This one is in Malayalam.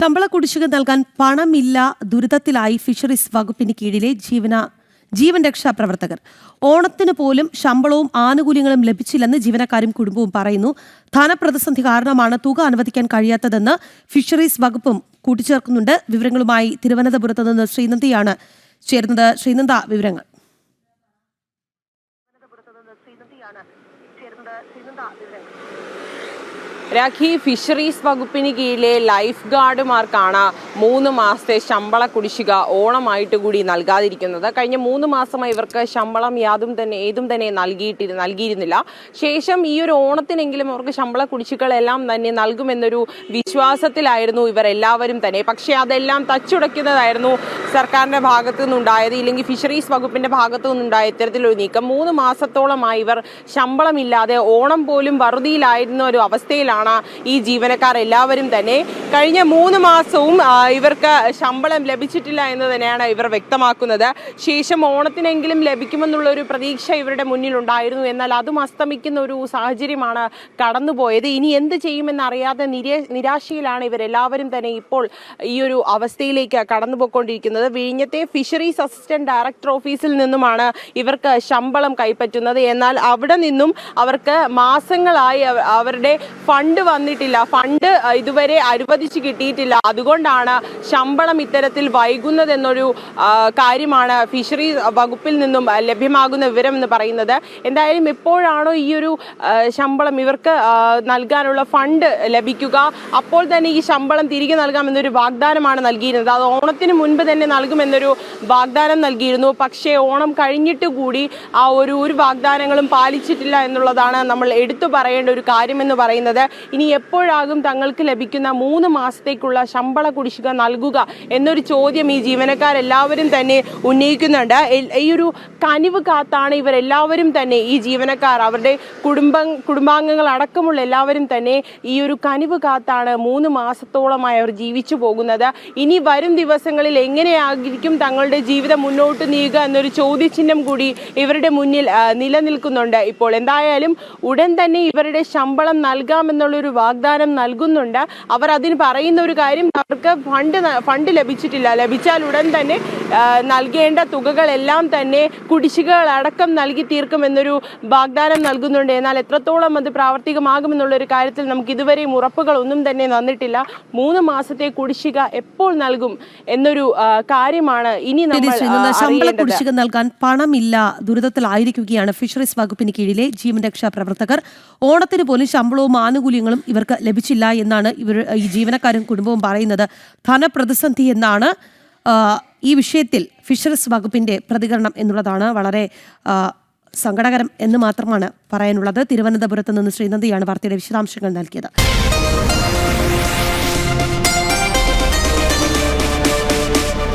ശമ്പള കുടിശ്ശിക നൽകാൻ പണമില്ല, ദുരിതത്തിലായി ഫിഷറീസ് വകുപ്പിന് കീഴിലെ ജീവൻ രക്ഷാ പ്രവർത്തകർ. ഓണത്തിന് പോലും ശമ്പളവും ആനുകൂല്യങ്ങളും ലഭിച്ചില്ലെന്ന് ജീവനക്കാരും കുടുംബവും പറയുന്നു. ധനപ്രതിസന്ധി കാരണമാണ് തുക അനുവദിക്കാൻ കഴിയാത്തതെന്ന് ഫിഷറീസ് വകുപ്പും കൂട്ടിച്ചേർക്കുന്നുണ്ട്. വിവരങ്ങളുമായി തിരുവനന്തപുരത്ത് നിന്ന് ശ്രീനന്ദിയാണ് ചേരുന്നത്. ശ്രീനന്ദ, വിവരങ്ങൾ. രാഖി, ഫിഷറീസ് വകുപ്പിന് കീഴിലെ ലൈഫ് ഗാർഡുമാർക്കാണ് 3 മാസത്തെ ശമ്പള കുടിശ്ശിക ഓണമായിട്ട് കൂടി നൽകാതിരിക്കുന്നത്. കഴിഞ്ഞ 3 മാസമായി ഇവർക്ക് ശമ്പളം ഏതും തന്നെ നൽകിയിരുന്നില്ല. ശേഷം ഈ ഒരു ഓണത്തിനെങ്കിലും അവർക്ക് ശമ്പള കുടിശ്ശികളെല്ലാം തന്നെ നൽകുമെന്നൊരു വിശ്വാസത്തിലായിരുന്നു ഇവരെല്ലാവരും തന്നെ. പക്ഷേ അതെല്ലാം തച്ചുടയ്ക്കുന്നതായിരുന്നു സർക്കാരിന്റെ ഭാഗത്തു നിന്നുണ്ടായത്, ഇല്ലെങ്കിൽ ഫിഷറീസ് വകുപ്പിന്റെ ഭാഗത്തു നിന്നുണ്ടായ ഇത്തരത്തിലൊരു നീക്കം. 3 മാസത്തോളമായി ഇവർ ശമ്പളമില്ലാതെ ഓണം പോലും വറുതിയിലായിരുന്ന ഒരു അവസ്ഥയിലാണ് ഈ ജീവനക്കാർ എല്ലാവരും തന്നെ. കഴിഞ്ഞ 3 മാസവും ഇവർക്ക് ശമ്പളം ലഭിച്ചിട്ടില്ല എന്ന് തന്നെയാണ് ഇവർ വ്യക്തമാക്കുന്നത്. ശേഷം ഓണത്തിനെങ്കിലും ലഭിക്കുമെന്നുള്ള ഒരു പ്രതീക്ഷ ഇവരുടെ മുന്നിൽ ഉണ്ടായിരുന്നു. എന്നാൽ അതും അസ്തമിക്കുന്ന ഒരു സാഹചര്യമാണ് കടന്നുപോയത്. ഇനി എന്ത് ചെയ്യുമെന്നറിയാതെ നിരാശയിലാണ് ഇവരെല്ലാവരും തന്നെ ഇപ്പോൾ ഈ ഒരു അവസ്ഥയിലേക്ക് കടന്നുപോയിക്കൊണ്ടിരിക്കുന്നത്. വിഴിഞ്ഞത്തെ ഫിഷറീസ് അസിസ്റ്റന്റ് ഡയറക്ടർ ഓഫീസിൽ നിന്നുമാണ് ഇവർക്ക് ശമ്പളം കൈപ്പറ്റുന്നത്. എന്നാൽ അവിടെ നിന്നും അവർക്ക് മാസങ്ങളായി അവരുടെ ഫണ്ട് വന്നിട്ടില്ല, ഫണ്ട് ഇതുവരെ അനുവദിച്ച് കിട്ടിയിട്ടില്ല. അതുകൊണ്ടാണ് ശമ്പളം ഇത്തരത്തിൽ വൈകുന്നതെന്നൊരു കാര്യമാണ് ഫിഷറീസ് വകുപ്പിൽ നിന്നും ലഭ്യമാകുന്ന വിവരം എന്ന് പറയുന്നത്. എന്തായാലും എപ്പോഴാണോ ഈ ഒരു ശമ്പളം ഇവർക്ക് നൽകാനുള്ള ഫണ്ട് ലഭിക്കുക, അപ്പോൾ തന്നെ ഈ ശമ്പളം തിരികെ നൽകാമെന്നൊരു വാഗ്ദാനമാണ് നൽകിയിരുന്നത്. അത് ഓണത്തിന് മുൻപ് തന്നെ നൽകുമെന്നൊരു വാഗ്ദാനം നൽകിയിരുന്നു. പക്ഷേ ഓണം കഴിഞ്ഞിട്ട് കൂടി ആ ഒരു വാഗ്ദാനങ്ങളും പാലിച്ചിട്ടില്ല എന്നുള്ളതാണ് നമ്മൾ എടുത്തു പറയേണ്ട ഒരു കാര്യമെന്ന് പറയുന്നത്. ഇനി എപ്പോഴാകും തങ്ങൾക്ക് ലഭിക്കുന്ന 3 മാസത്തേക്കുള്ള ശമ്പള കുടിശ്ശിക നൽകുക എന്നൊരു ചോദ്യം ഈ ജീവനക്കാരെല്ലാവരും തന്നെ ഉന്നയിക്കുന്നുണ്ട്. ഈ ഒരു കനിവ് കാത്താണ് ഇവരെല്ലാവരും തന്നെ, ഈ ജീവനക്കാർ അവരുടെ കുടുംബാംഗങ്ങൾ അടക്കമുള്ള എല്ലാവരും തന്നെ ഈ ഒരു കനിവ് കാത്താണ് 3 മാസത്തോളമായി അവർ ജീവിച്ചു പോകുന്നത്. ഇനി വരും ദിവസങ്ങളിൽ എങ്ങനെയായിരിക്കും തങ്ങളുടെ ജീവിതം മുന്നോട്ട് നീങ്ങുക എന്നൊരു ചോദ്യചിഹ്നം കൂടി ഇവരുടെ മുന്നിൽ നിലനിൽക്കുന്നുണ്ട്. ഇപ്പോൾ എന്തായാലും ഉടൻ തന്നെ ഇവരുടെ ശമ്പളം നൽകാമെന്നുള്ളൊരു വാഗ്ദാനം നൽകുന്നുണ്ട്. അവർ അതിന് പറയുന്ന ഒരു കാര്യം, അവർക്ക് ഫണ്ട് ലഭിച്ചിട്ടില്ല, ലഭിച്ചാൽ ഉടൻ തന്നെ നൽകേണ്ട തുകകളെല്ലാം തന്നെ കുടിശ്ശികകളടക്കം നൽകി തീർക്കുമെന്നൊരു വാഗ്ദാനം നൽകുന്നുണ്ട്. എന്നാൽ എത്രത്തോളം അത് പ്രാവർത്തികമാകുമെന്നുള്ളൊരു കാര്യത്തിൽ നമുക്ക് ഇതുവരെയും ഉറപ്പുകളൊന്നും തന്നെ വന്നിട്ടില്ല. 3 മാസത്തെ കുടിശ്ശിക എപ്പോൾ നൽകും എന്നൊരു കാര്യമാണ് ഇനി ശമ്പള കുടിശ്ശിക നൽകാൻ പണമില്ല, ദുരിതത്തിലായിരിക്കുകയാണ് ഫിഷറീസ് വകുപ്പിന് കീഴിലെ ജീവൻ രക്ഷാ പ്രവർത്തകർ. ഓണത്തിന് പോലും ശമ്പളവും ആനുകൂല്യങ്ങളും ഇവർക്ക് ലഭിച്ചില്ല എന്നാണ് ഈ ജീവനക്കാരും കുടുംബവും പറയുന്നത്. ധനപ്രതിസന്ധി എന്നാണ് ഈ വിഷയത്തിൽ ഫിഷറീസ് വകുപ്പിന്റെ പ്രതികരണം എന്നുള്ളതാണ് വളരെ സങ്കടകരം എന്ന് മാത്രമാണ് പറയാനുള്ളത്. തിരുവനന്തപുരത്ത് നിന്ന് ശ്രീനന്ദിയാണ് വാർത്തയുടെ വിശദാംശങ്ങൾ നൽകിയത്.